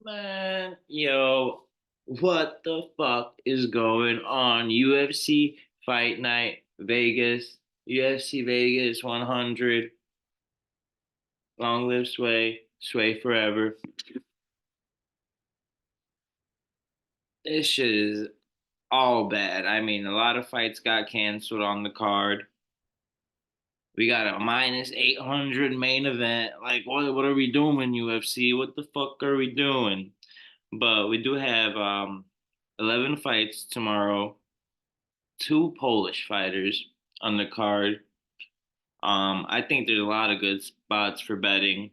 Man, yo, what the fuck is going on? UFC Fight Night Vegas, UFC Vegas 100. Long live Sway, Sway forever. This shit is all bad. I mean, a lot of fights got canceled on the card. We got a minus 800 main event. Like, what are we doing, UFC? What the fuck are we doing? But we do have 11 fights tomorrow, two Polish fighters on the card. I think there's a lot of good spots for betting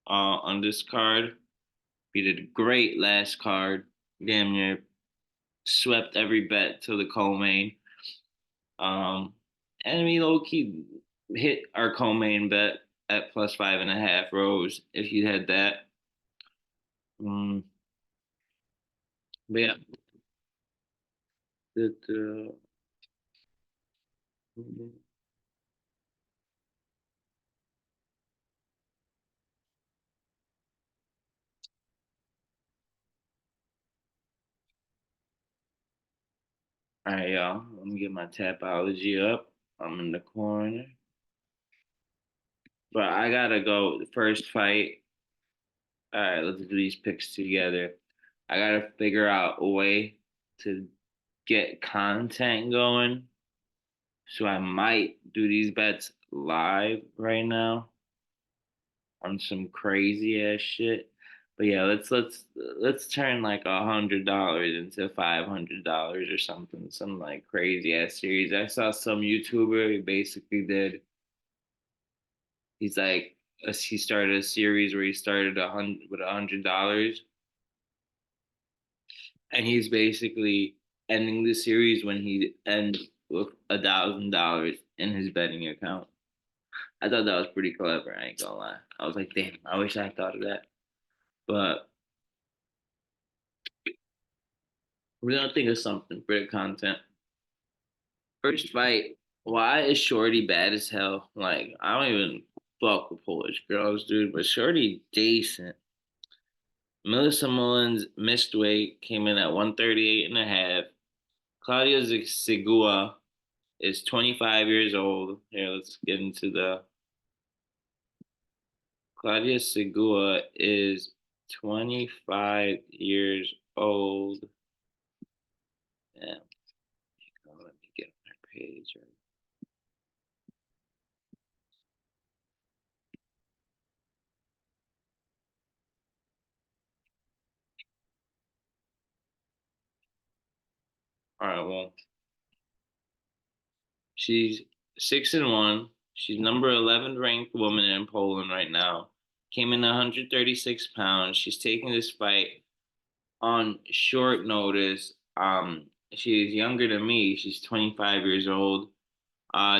on this card. We did great last card. Damn near swept every bet to the co-main. Um, and we low key hit our co-main bet at plus 5.5 rows if you had that. Um, but yeah, the all right, y'all. Let me get my tapology up. I'm in the corner. But I gotta go. The first fight. All right, let's do these picks together. I gotta figure out a way to get content going. So I might do these bets live right now on some crazy ass shit. But yeah, let's turn like $100 into $500 or something, some like crazy ass series. I saw some YouTuber he basically did. He's like he started a series where he started $100, and he's basically ending the series when he ends with $1,000 in his betting account. I thought that was pretty clever. I ain't gonna lie. I was like, damn, I wish I thought of that. But we're gonna think of something for the content. First fight. Why is Shorty bad as hell? Like, I don't even fuck with Polish girls, dude. But Shorty decent. Melissa Mullins missed weight, came in at 138 and a half. Claudia Segura is 25 years old. Here, let's get into the. Claudia Segura is 25 years old. Yeah, let me get my page. All right, well, she's 6-1. She's number 11 ranked woman in Poland right now. Came in 136 pounds. She's taking this fight on short notice. She's younger than me. She's 25 years old.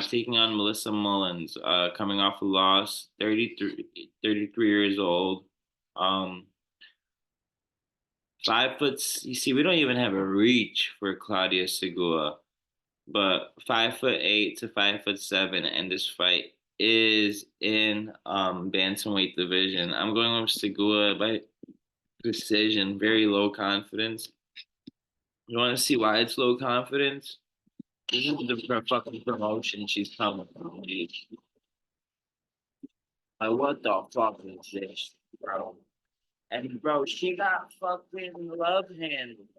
Taking on Melissa Mullins, coming off a loss, 33 years old. Um, 5 foot. You see, we don't even have a reach for Claudia Segura, but 5'8" to 5'7", and this fight is in bantamweight division. I'm going with Segura by decision, very low confidence. You want to see why it's low confidence? This is the fucking promotion she's coming from, dude. Like, what the fuck is this, bro? And bro, she got fucking love handles.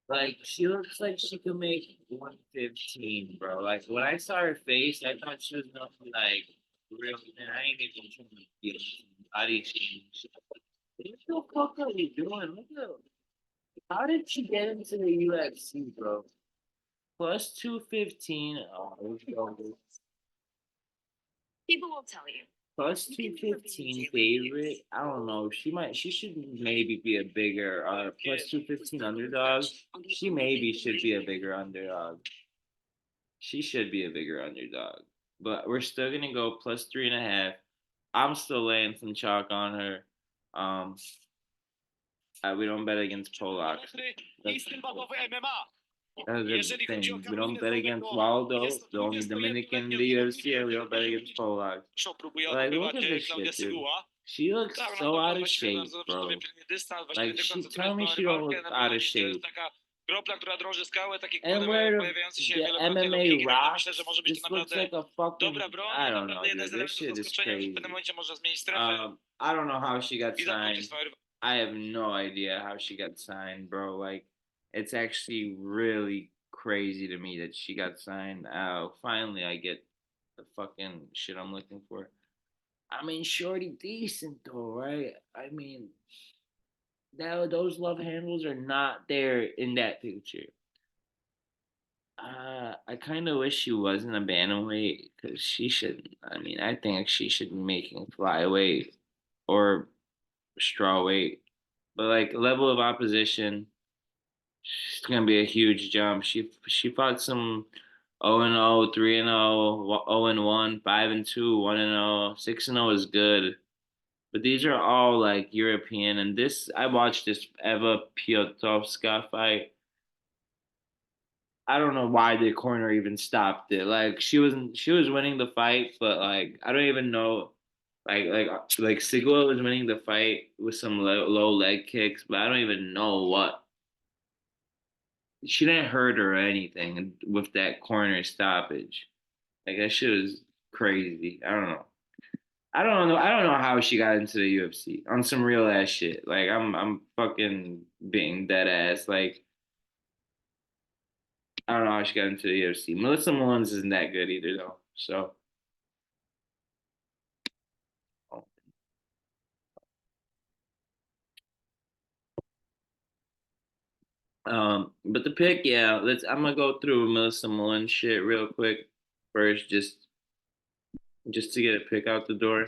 Like, she looks like she could make 115, bro. Like, when I saw her face, I thought she was gonna be like real. And I ain't even trying to get body change. What the fuck are you doing? Look at, how did she get into the UFC, bro? Plus 215. Oh, people will tell you. Plus 215 favorite. I don't know. She should maybe be a bigger plus 215 underdog. She maybe should be a bigger underdog. She should be a bigger underdog. But we're still gonna go plus 3.5. I'm still laying some chalk on her. Um we don't bet against Polak. That's the thing. We don't bet against Waldo, the only Dominican in the UFC, and we don't bet against Polak. Like, look at this shit, dude. She looks Tak, na so pewno out of właściwie shape, bardzo dobrze sobie bro. pilnuje dystans, właśnie Like będzie she koncentrując tell me swoją she don't rywalkę, look na out pewno of jeśli to jest shape. taka kropla, która drąży skałę, taki And cornerback where pojawiający się the wielokrotnie low MMA kicki, także myślę, że rocks, może być to this looks naprawdę like a dobra fucking broń I i don't naprawdę know, jeden dude. z This elementów shit is zaskoczenia, że w pewnym crazy. momencie można zmienić strefę I don't know how she got i zakończyć signed. swoją rywalkę. I have no idea how she got signed, bro. Like, it's actually really crazy to me that she got signed. Finally, I get the fucking shit I'm looking for. I mean, Shorty decent though, right? I mean, those love handles are not there in that picture. I kind of wish she wasn't a bantamweight because she should. I mean, I think she should be making flyweight or strawweight. But like level of opposition, it's gonna be a huge jump. She fought some 0-0, 3-0, 0-1, 5-2, 1-0, 6-0 is good. But these are all like European, and this I watched this Eva Piotrowska fight. I don't know why the corner even stopped it. Like she was winning the fight, but like I don't even know. Like Sigua was winning the fight with some low leg kicks, but I don't even know what she didn't hurt her or anything with that corner stoppage. Like that shit was crazy. I don't know. I don't know how she got into the UFC on some real ass shit. Like I'm fucking being dead ass. Like I don't know how she got into the UFC. Melissa Mullins isn't that good either though. So but the pick, yeah, let's I'm gonna go through Melissa Mullins shit real quick first, just to get a pick out the door.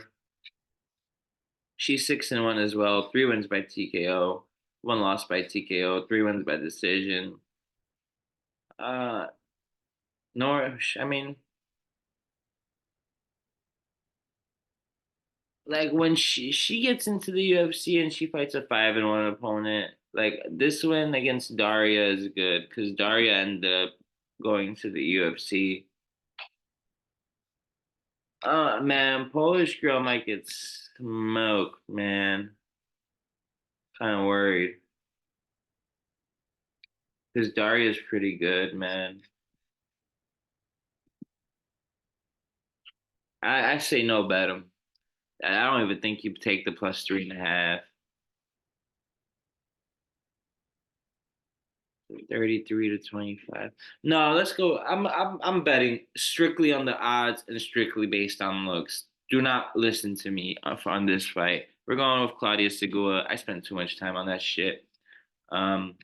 She's 6-1 as well. 3 wins by TKO, one loss by TKO, 3 wins by decision. Uh, nor I mean, like when she gets into the UFC and she fights a 5-1 opponent, like this win against Daria is good because Daria ended up going to the UFC. Man, Polish girl might get smoked, man. Kind of worried because Daria's pretty good, man. I say no bet him. I don't even think you take the plus 3.5. 33 to 25. No, let's go. I'm betting strictly on the odds and strictly based on looks. Do not listen to me on this fight. We're going with Claudia Segura. I spent too much time on that shit. Um,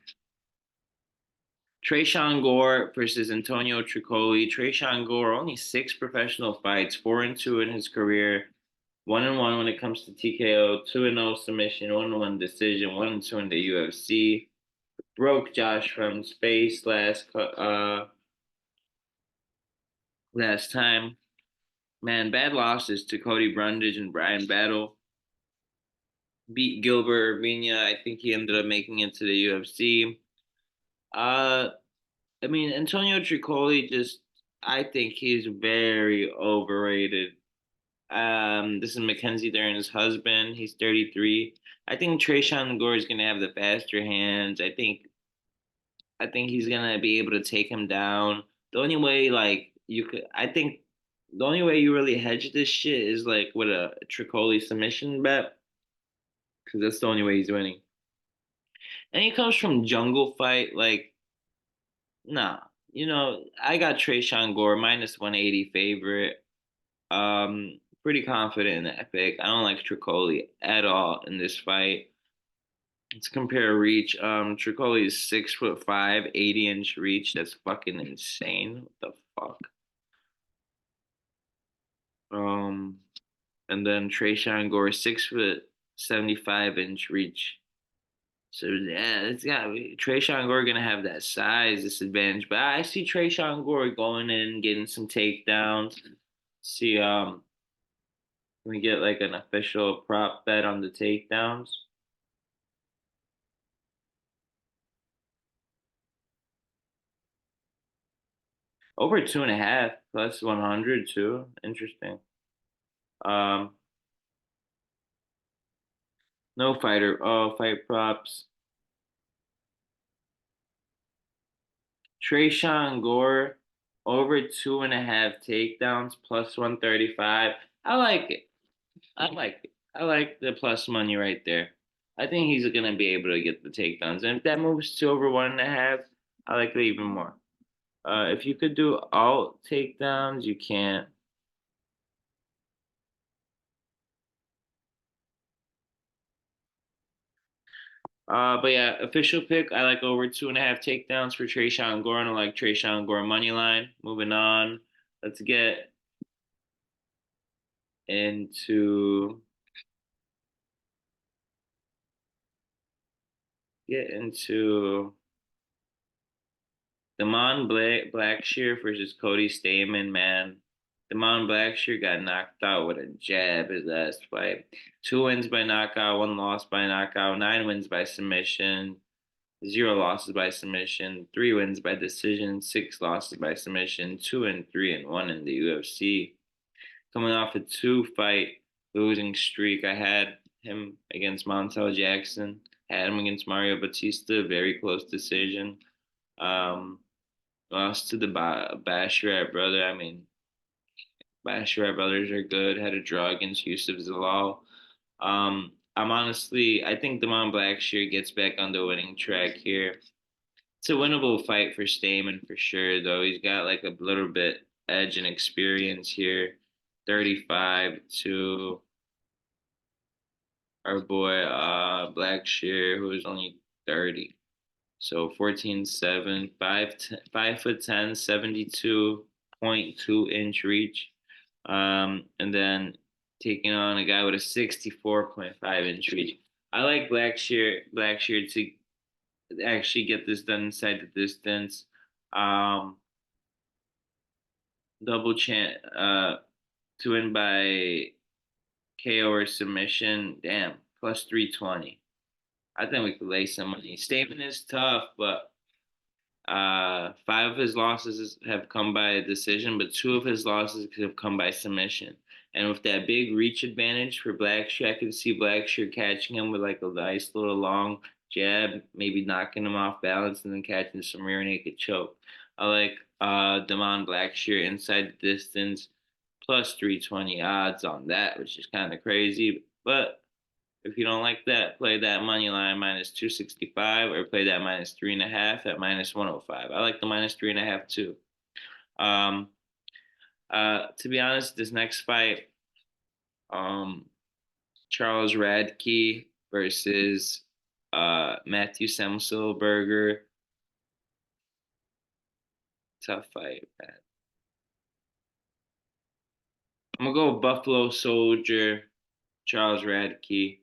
Trayshawn Gore versus Antonio Tricoli. Trayshawn Gore only 6 professional fights, 4-2 in his career, 1-1 when it comes to TKO, 2-0 submission, 1-1 decision, 1-2 in the UFC. Broke Josh from space last time. Man, bad losses to Cody Brundage and Brian Battle. Beat Gilbert Urbina. I think he ended up making it to the UFC. Uh, I mean, Antonio Tricoli just, I think he's very overrated. This is Mackenzie Dern's husband. He's 33. I think Trayshawn Gore is gonna have the faster hands. I think he's gonna be able to take him down. The only way, like, I think the only way you really hedge this shit is like with a Tricoli submission bet, because that's the only way he's winning. And he comes from Jungle Fight, like, nah, I got Trayshawn Gore minus 180 favorite. Pretty confident in that pick. I don't like Tricoli at all in this fight. Let's compare reach. Tricoli is 6'5", 80-inch reach. That's fucking insane. What the fuck? Um, and then Trayshawn Gore, 6 foot 75-inch reach. So yeah, it's got Trayshawn Gore gonna have that size disadvantage, but I see Trayshawn Gore going in, getting some takedowns. See, can we get like an official prop bet on the takedowns? Over 2.5 plus 100 too. Interesting. Um, No fighter. Oh, fight props. Trayshawn Gore over 2.5 takedowns plus 135. I like it. I like it. I like the plus money right there. I think he's gonna be able to get the takedowns. And if that moves to over 1.5, I like it even more. If you could do all takedowns, you can't. But yeah, official pick. I like over 2.5 takedowns for Trayshawn Gore, and I like Trayshawn Gore money line. Moving on, let's into get into Damon Blackshear versus Cody Stamen. Man, Damon Blackshear got knocked out with a jab his last fight. 2 wins by knockout, 1 loss by knockout, 9 wins by submission, 0 losses by submission, 3 wins by decision, 6 losses by submission, 2 and 3 and 1 in the UFC. Coming off a 2 fight losing streak, I had him against Montel Jackson, had him against Mario Batista, very close decision. Um, Lost to the Basharat brother. I mean, Basharat brothers are good. Had a draw against Yusuf Zalal. I think Damon Blackshear gets back on the winning track here. It's a winnable fight for Stamen for sure, though. He's got like a little bit edge and experience here. 35 to our boy Blackshear, who is only 30. So 14'7", 5'10", 72.2 inch reach. And then taking on a guy with a 64.5 inch reach. I like Blackshear to actually get this done inside the distance. Um, double chance to win by KO or submission. Damn, plus 320. I think we could lay some money. Statement is tough, but 5 of his losses have come by a decision, but 2 of his losses have come by submission. And with that big reach advantage for Blackshear, I could see Blackshear catching him with like a nice little long jab, maybe knocking him off balance and then catching some rear naked choke. I like Damon Blackshear inside the distance plus 320 odds on that, which is kind of crazy. But if you don't like that, play that money line minus 265 or play that minus 3.5 at minus 105. I like the minus 3.5 too. Um, to be honest, this next fight, um, Charles Radke versus Matthew Semselberger. Tough fight, man. I'm gonna go Buffalo Soldier, Charles Radke.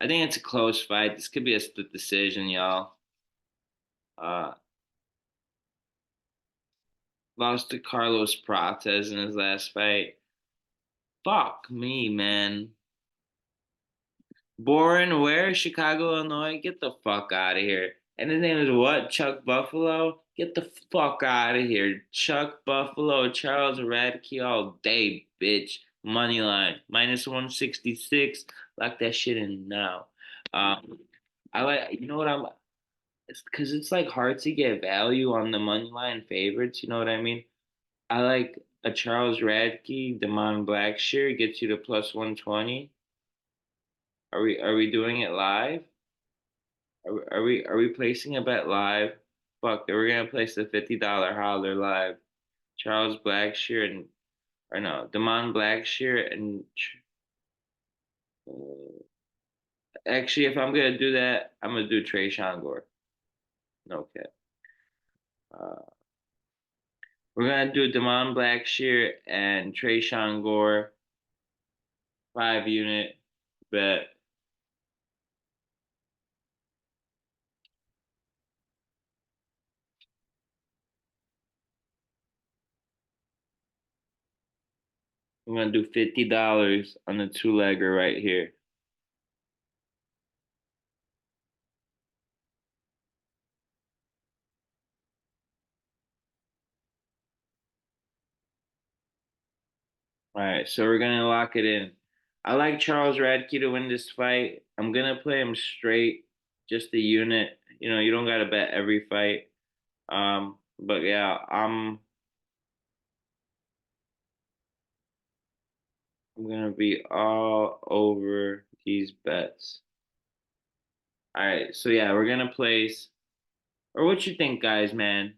I think it's a close fight. This could be a split decision, y'all. Uh, Lost to Carlos Prates in his last fight. Fuck me, man. Born where? Chicago, Illinois? Get the fuck out of here. And his name is what? Chuck Buffalo? Get the fuck out of here. Chuck Buffalo, Charles Radke all day, bitch. Money line. Minus 166. Lock that shit in now. Um, I like, you know what I'm, it's because it's like hard to get value on the money line favorites. You know what I mean? I like a Charles Radke, Damon Blackshear gets you to plus 120. Are we doing it live? Are we placing a bet live? Fuck, we're gonna place the $50 holler live. Charles Blackshear and or no, Damon Blackshear and uh, actually, if I'm gonna do that, I'm gonna do Trey Shangor. Okay. Uh, we're gonna do Damon Blackshear and Trey Shangor 5 unit bet. I'm gonna do $50 on the two legger right here. All right, so we're gonna lock it in. I like Charles Radke to win this fight. I'm gonna play him straight, just the unit. You know, you don't gotta bet every fight. But yeah, I'm gonna be all over these bets. All right, so yeah, we're gonna place. Or what you think, guys, man?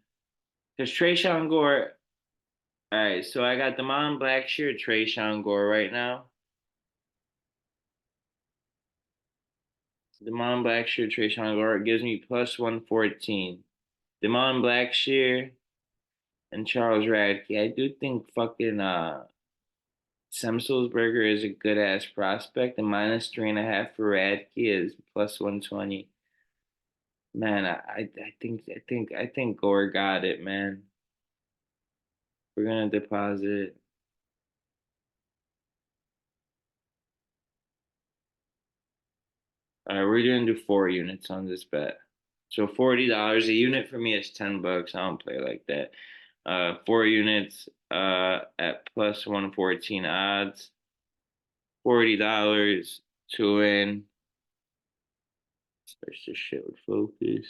Because Trayshawn Gore. All right, so I got Damon Blackshear, Trayshawn Gore right now. Damon Blackshear, Trayshawn Gore gives me plus 114. Damon Blackshear and Charles Radke. I do think fucking Semselsberger is a good ass prospect, and minus 3.5 for Radke is plus 120. Man, I think Gore got it, man. We're gonna deposit. All right, we're gonna do 4 units on this bet. So $40 a unit for me is $10. I don't play like that. 4 units at plus 114 odds. $40 to win. Search this shit with focus.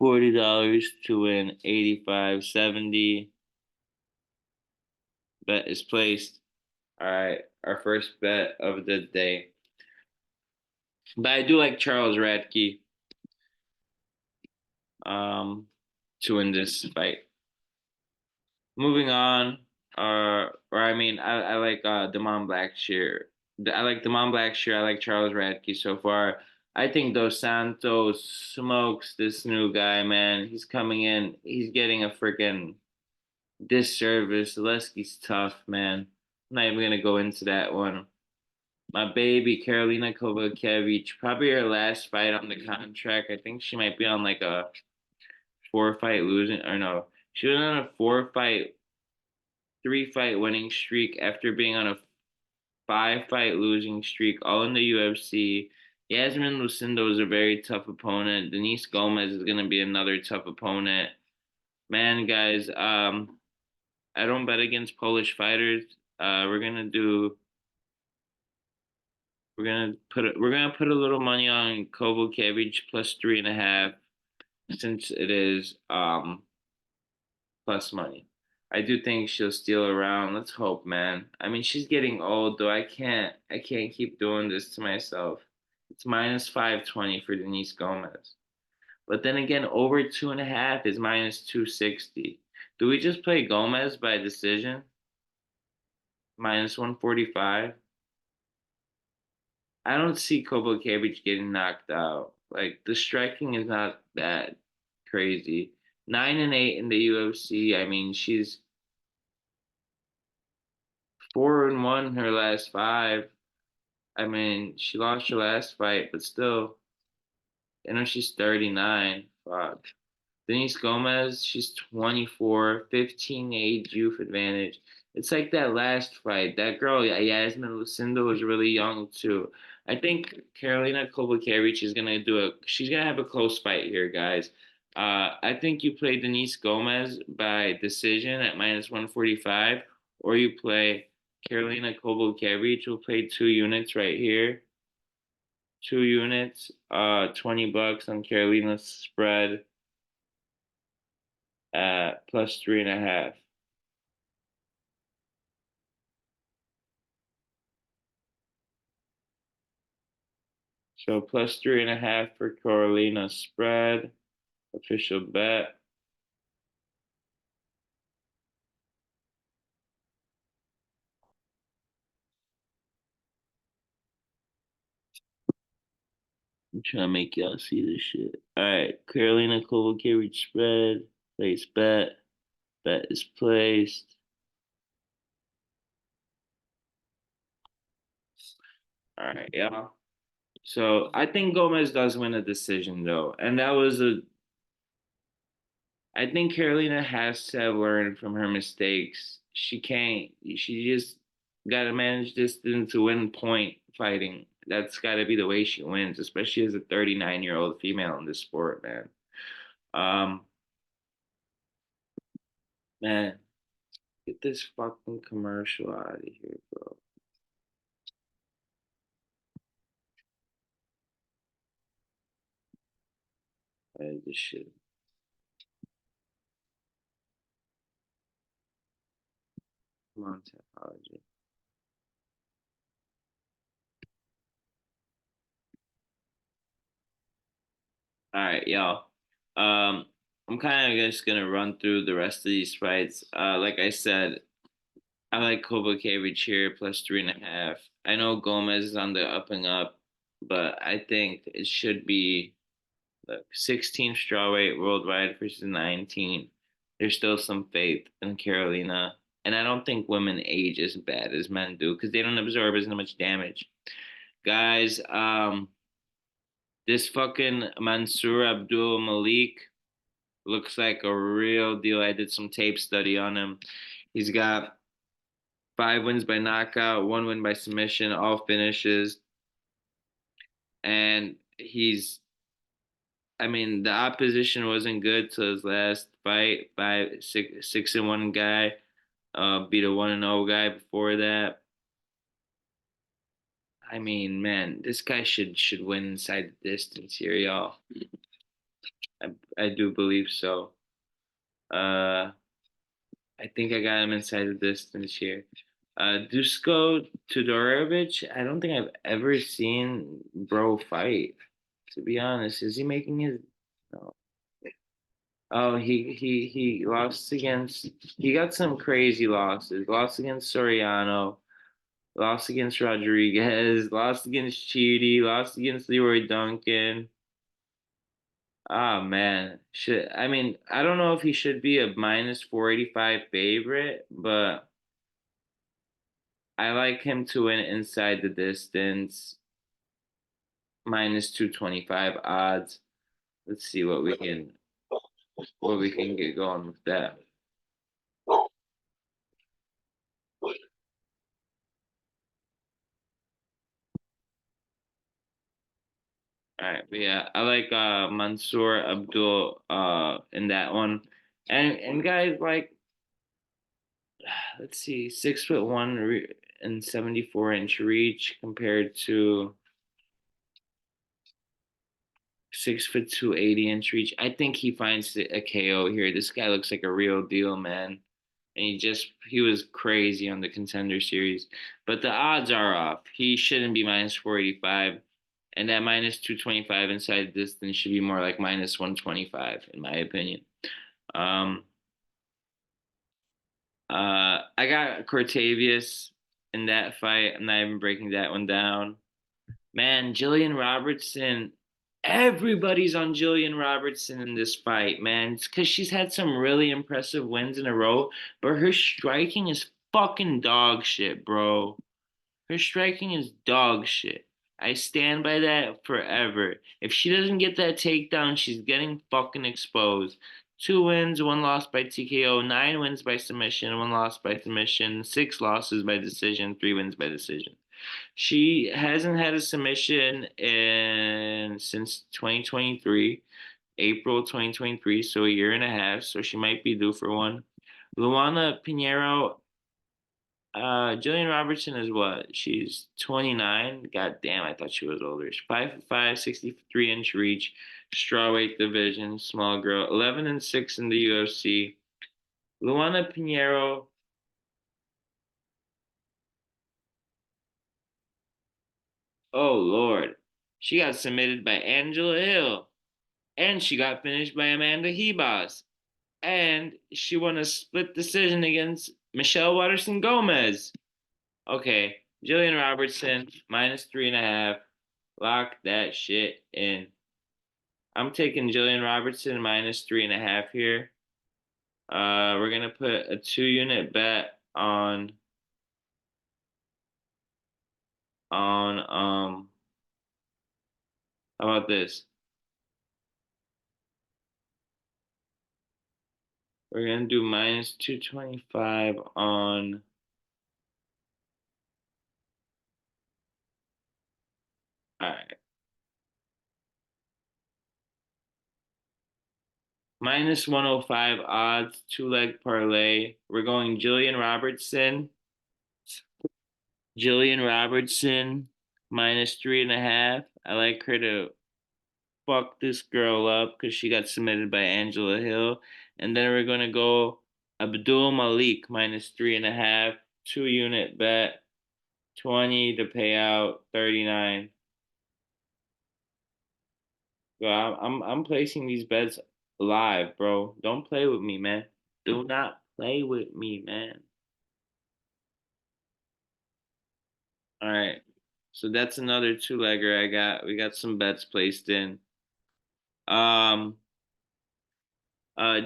$40 to win 85.70. Bet is placed. All right, our first bet of the day. But I do like Charles Radke um to win this fight. Moving on, or I mean, I like Damon Blackshear. I like Damon Blackshear. I like Charles Radke so far. I think Dos Santos smokes this new guy, man. He's coming in. He's getting a freaking disservice. Zaleski's tough, man. I'm not even gonna go into that one. My baby Karolina Kowalkiewicz, probably her last fight on the contract. I think she might be on like a 4 fight losing, or no, she was on a 4 fight 3 fight winning streak after being on a 5 fight losing streak, all in the UFC. Yasmin Lucindo is a very tough opponent. Denise Gomez is going to be another tough opponent. Man, guys, I don't bet against Polish fighters. We're gonna put a little money on Kowalkiewicz plus 3.5 since it is plus money. I do think she'll steal around. Let's hope, man. I mean, she's getting old, though. I can't keep doing this to myself. It's minus 520 for Denise Gomez. But then again, over 2.5 is minus 260. Do we just play Gomez by decision? Minus 145. I don't see Kobakevich getting knocked out. Like the striking is not that crazy. 9-8 in the UFC. I mean, she's 4-1 her last five. I mean, she lost her last fight, but still, I know she's 39. Fuck. Denise Gomez, she's 24, 15 age youth advantage. It's like that last fight. That girl, Yasmin Lucinda, was really young too. I think Karolina Kowalkiewicz is gonna she's gonna have a close fight here, guys. I think you play Denise Gomez by decision at minus 145, or you play Karolina Kowalkiewicz. We'll play 2 units right here. 2 units, $20 on Carolina's spread at plus 3.5. So plus 3.5 for Carolina spread. Official bet. I'm trying to make y'all see this shit. All right, Carolina Kowalkiewicz spread. Place bet. Bet is placed. All right, y'all. So I think Gomez does win a decision though, and that was a. I think Carolina has to learn from her mistakes. She can't. She just got to manage distance to win point fighting. That's got to be the way she wins, especially as a 39-year-old female in this sport, man. Um, man, get this fucking commercial out of here, bro. This shit. Come on, Tapology. All right, y'all. I'm kind of just gonna run through the rest of these fights. Like I said, I like Kovacevic here plus 3.5. I know Gomez is on the up and up, but I think it should be look 16 strawweight worldwide versus 19. There's still some faith in Carolina, and I don't think women age as bad as men do because they don't absorb as much damage. Guys, this fucking Mansour Abdul Malik looks like a real deal. I did some tape study on him. He's got 5 wins by knockout, 1 win by submission, all finishes. And I mean, the opposition wasn't good till his last fight. 6-1 guy, beat a 1-0 guy before that. I mean, man, this guy should win inside the distance here, y'all. I do believe so. Uh, I think I got him inside the distance here. Dusko Todorovic, I don't think I've ever seen bro fight. To be honest, is he making his? No. Oh, he lost against. He got some crazy losses. Lost against Soriano. Lost against Rodriguez. Lost against Chidi. Lost against Leroy Duncan. Ah man, should I mean I don't know if he should be a minus 485 favorite, but I like him to win inside the distance, minus 225 odds. Let's see what we can get going with that. All right, but yeah, I like Mansour Abdul in that one. And guys like let's see, 6'1" and 74-inch reach compared to 6'2", 80-inch reach. I think he finds a KO here. This guy looks like a real deal, man. And he was crazy on the contender series. But the odds are off. He shouldn't be minus 485. And that minus 225 inside distance should be more like minus 125, in my opinion. Um I got Cortavius in that fight. I'm not even breaking that one down. Man, Jillian Robertson, everybody's on Jillian Robertson in this fight, man. It's because she's had some really impressive wins in a row, but her striking is fucking dog shit, bro. Her striking is dog shit. I stand by that forever. If she doesn't get that takedown, she's getting fucking exposed. 2 wins, 1 loss by TKO, 9 wins by submission, 1 loss by submission, 6 losses by decision, 3 wins by decision. She hasn't had a submission in since 2023, April 2023, so a year and a half. So she might be due for one. Luana Pinheiro, Jillian Robertson is what? She's 29. God damn, I thought she was older. She's 5'5", 63-inch reach, strawweight division, small girl, 11-6 in the UFC. Luana Pinheiro, oh Lord, she got submitted by Angela Hill. And she got finished by Amanda Hebos. And she won a split decision against Michelle Watterson Gomez. Okay, Jillian Robertson, minus 3.5. Lock that shit in. I'm taking Jillian Robertson minus 3.5 here. We're gonna put a 2-unit bet on how about this? We're gonna do minus 225 on all right. Minus 105 odds, 2-leg parlay. We're going Jillian Robertson. Jillian Robertson, minus 3.5. I like her to fuck this girl up because she got submitted by Angela Hill. And then we're gonna go Abdul Malik minus 3.5, 2 unit bet, 20 to pay out 39. Bro, I'm placing these bets live, bro. Don't play with me, man. Do not play with me, man. All right. So that's another two-legger I got. We got some bets placed in. Um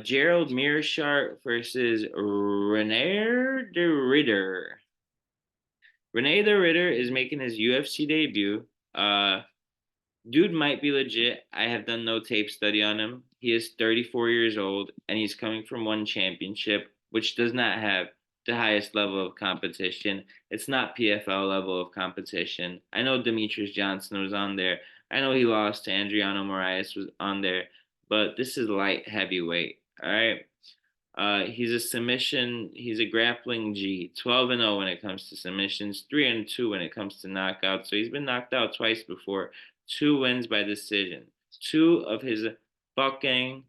Gerald Mearshart versus Rene de Ritter. Rene de Ritter is making his UFC debut. Dude might be legit. I have done no tape study on him. He is 34 years old and he's coming from one championship, which does not have the highest level of competition. It's not PFL level of competition. I know Demetrius Johnson was on there. I know he lost to Adriano Moraes was on there, but this is light heavyweight. All right. He's a submission. He's a grappling G. 12-0 when it comes to submissions. 3-2 when it comes to knockouts. So he's been knocked out twice before. 2 wins by decision. Two of his fucking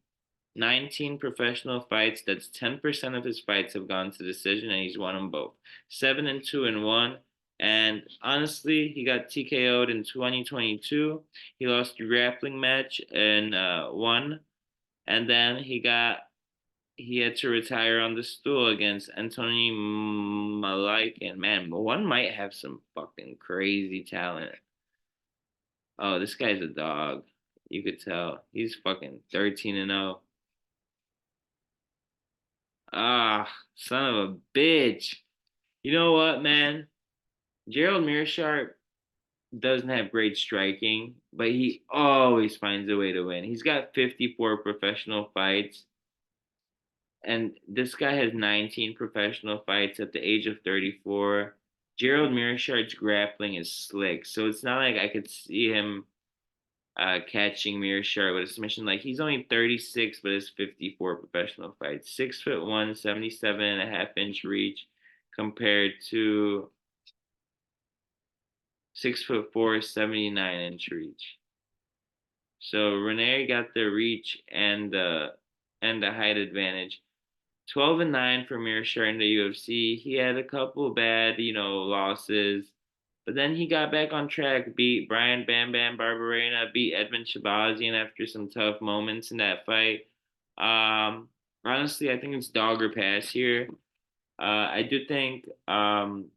19 professional fights. That's 10% of his fights have gone to decision, and he's won them both. 7-2-1. And honestly, he got TKO'd in 2022. He lost a grappling match and won. And then he had to retire on the stool against Anthony Malik. And man, one might have some fucking crazy talent. Oh, this guy's a dog. You could tell. He's fucking 13-0. Ah, son of a bitch. You know what, man? Gerald Mearshart doesn't have great striking, but he always finds a way to win. He's got 54 professional fights. And this guy has 19 professional fights at the age of 34. Gerald Mearshart's grappling is slick, so it's not like I could see him catching Mearshart with a submission. Like he's only 36, but has 54 professional fights. 6'1", 77.5 inch reach, compared to 6'4", 79 inch reach. So Rene got the reach and the height advantage. 12-9 for Mearshart in the UFC. He had a couple bad, losses, but then he got back on track. Beat Brian Bam Bam Barberena. Beat Edmund Shabazian after some tough moments in that fight. Honestly, I think it's dog or pass here. I do think. You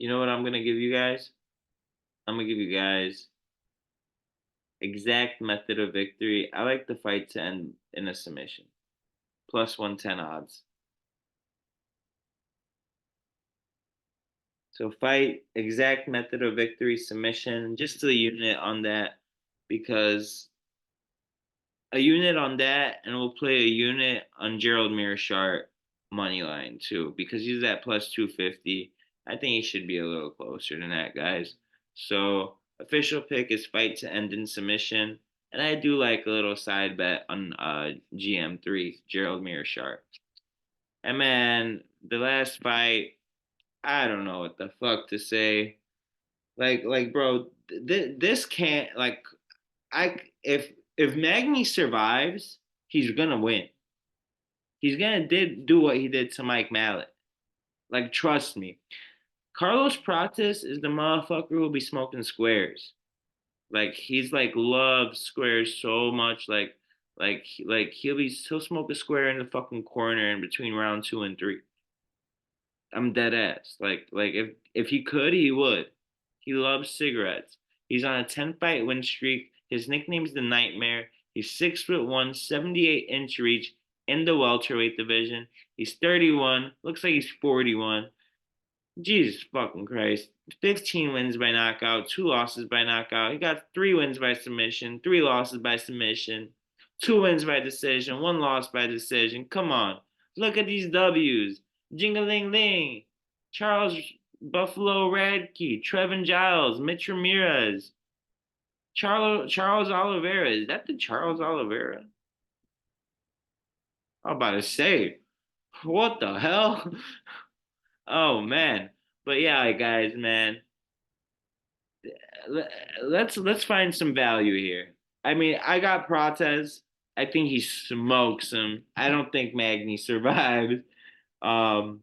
know what I'm gonna give you guys? I'm gonna give you guys exact method of victory. I like the fight to end in a submission. Plus 110 odds. So fight, exact method of victory, submission, just a unit on that because a unit on that, and we'll play a unit on Gerald Mearshart money line too because he's at plus 250. I think he should be a little closer than that, guys. So official pick is fight to end in submission, and I do like a little side bet on GM3 Gerald Mearshart. And man, the last fight, I don't know what the fuck to say. Bro, this can't I if Magny survives, he's gonna win. He's gonna did do what he did to Mike Mallet. Like, trust me. Carlos Prates is the motherfucker who'll be smoking squares. Like he's like loves squares so much. He'll smoke a square in the fucking corner in between round 2 and 3. I'm dead ass. If he could, he would. He loves cigarettes. He's on a 10 fight win streak. His nickname's the Nightmare. He's 6'1", 78 inch reach in the welterweight division. He's 31. Looks like he's 41. Jesus fucking Christ. 15 wins by knockout, 2 losses by knockout. He got 3 wins by submission, 3 losses by submission, 2 wins by decision, 1 loss by decision. Come on. Look at these W's. Jingling Ling, Charles Buffalo Radke, Trevin Giles, Mitch Ramirez, Charles Oliveira. Is that the Charles Oliveira? I'm about to say, what the hell? Oh man. But yeah, guys, man. let's find some value here. I mean, I got Protez. I think he smokes him. I don't think Magny survives. Um,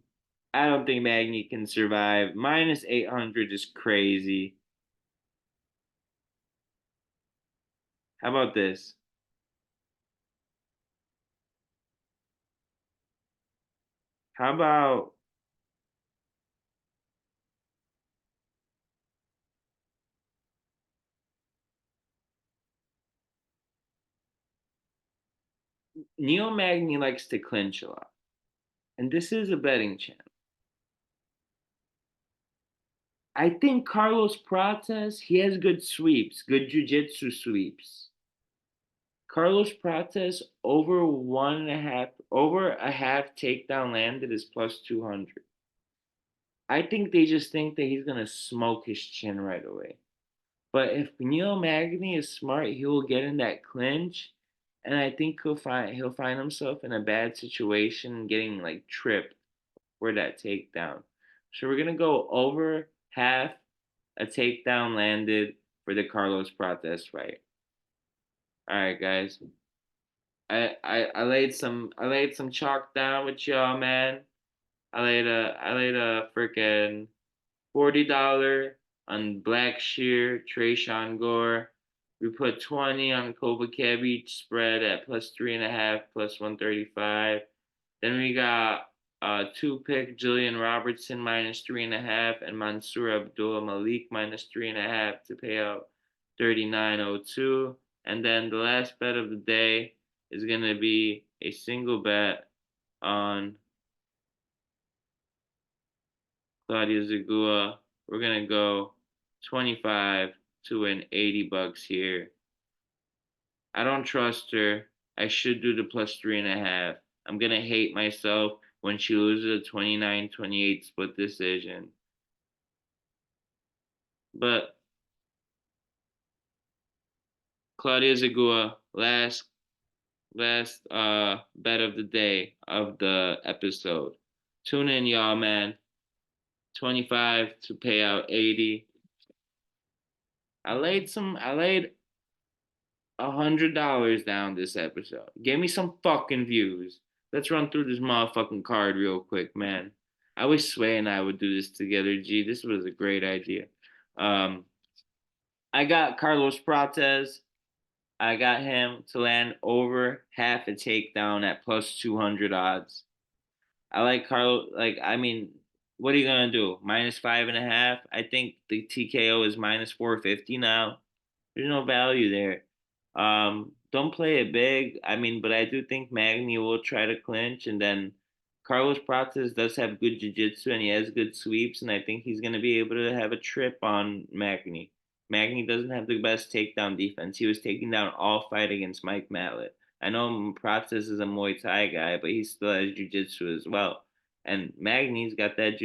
I don't think Magny can survive. Minus 800 is crazy. How about this? How about Neil Magny likes to clinch a lot, and this is a betting channel. I think Carlos Prates, he has good sweeps, good jujitsu sweeps. Carlos Prates over 1.5, over a half takedown landed is plus 200. I think they just think that he's gonna smoke his chin right away. But if Neil Magny is smart, he will get in that clinch, and I think he'll find himself in a bad situation, getting like tripped for that takedown. So we're gonna go over half a takedown landed for the Carlos Prates fight. All right, guys. I laid some chalk down with y'all, man. I laid a freaking $40 on Black Shear, Trayshawn Gore. We put 20 on Kovacevic spread at plus 3.5, plus 135. Then we got two pick Jillian Robertson minus 3.5 and Mansour Abdul Malik minus 3.5 to pay out 39.02. And then the last bet of the day is gonna be a single bet on Claudia Zagua. We're gonna go 25 to win $80 here. I don't trust her. I should do the plus 3.5. I'm gonna hate myself when she loses a 29-28 split decision. But Claudia Zagua, last bet of the day of the episode. Tune in, y'all, man. 25 to pay out 80. I laid $100 down this episode. Give me some fucking views. Let's run through this motherfucking card real quick, man. I wish Sway and I would do this together. Gee, this was a great idea. Um, I got Carlos Prates. I got him to land over half a takedown at plus 200 odds. I like Carlos. Like, I mean, what are you gonna do? Minus 5.5. I think the TKO is minus 450 now. There's no value there. Don't play it big. I mean, but I do think Magny will try to clinch, and then Carlos Prates does have good jiu-jitsu and he has good sweeps, and I think he's gonna be able to have a trip on Magny. Magny doesn't have the best takedown defense. He was taking down all fight against Mike Mallet. I know Prates is a Muay Thai guy, but he still has jiu-jitsu as well. And Magny's got that,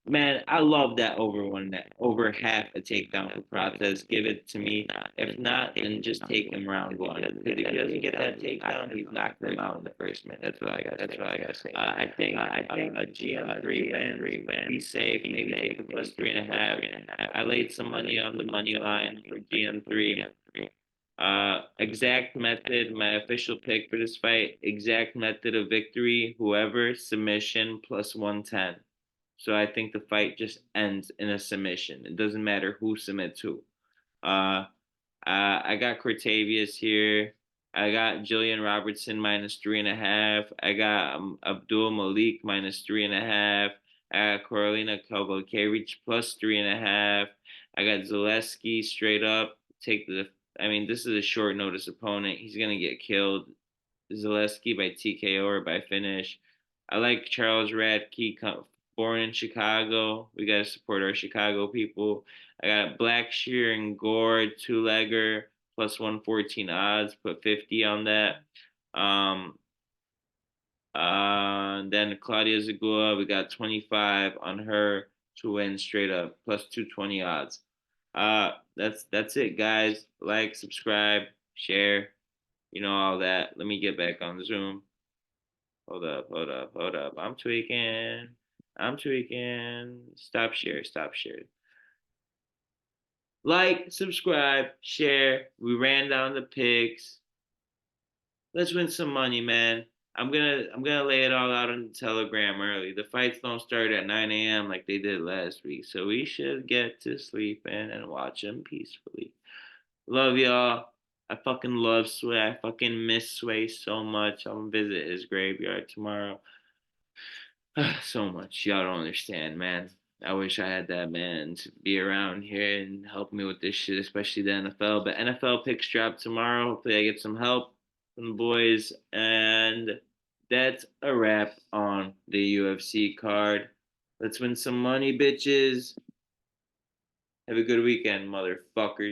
man, I love that over one that over half a takedown for Prates. Give it to me. If not, then just take him round one. Because if he doesn't get that takedown, he's knocked him out in the first minute. That's what I got. That's what I got to say. I think a GM3 win. Be safe. Maybe take a plus 3.5. I laid some money on the money line for GM3. Exact method, my official pick for this fight. Exact method of victory. Whoever submission plus 110. So I think the fight just ends in a submission. It doesn't matter who submits who. Uh, I got Cortavius here. I got Jillian Robertson minus 3.5. I got Abdul Malik minus 3.5. I got Carolina Kowalkiewicz plus 3.5. I got Zaleski straight up. Take the. I mean, this is a short notice opponent. He's gonna get killed. Zaleski by TKO or by finish. I like Charles Radke, born in Chicago. We got to support our Chicago people. I got Blackshear and Gore, two-legger, plus 114 odds. Put 50 on that. Then Claudia Zagua, we got 25 on her to win straight up, plus 220 odds. That's it, guys. Like, subscribe, share, all that. Let me get back on Zoom. Hold up. I'm tweaking. I'm tweaking. Stop share. Stop share. Like, subscribe, share. We ran down the picks. Let's win some money, man. I'm gonna lay it all out on the Telegram early. The fights don't start at 9 a.m. like they did last week, so we should get to sleep in and watch them peacefully. Love y'all. I fucking love Sway. I fucking miss Sway so much. I'm gonna visit his graveyard tomorrow. So much. Y'all don't understand, man. I wish I had that man to be around here and help me with this shit, especially the NFL. But NFL picks drop tomorrow. Hopefully, I get some help from the boys. And that's a wrap on the UFC card. Let's win some money, bitches. Have a good weekend, motherfuckers.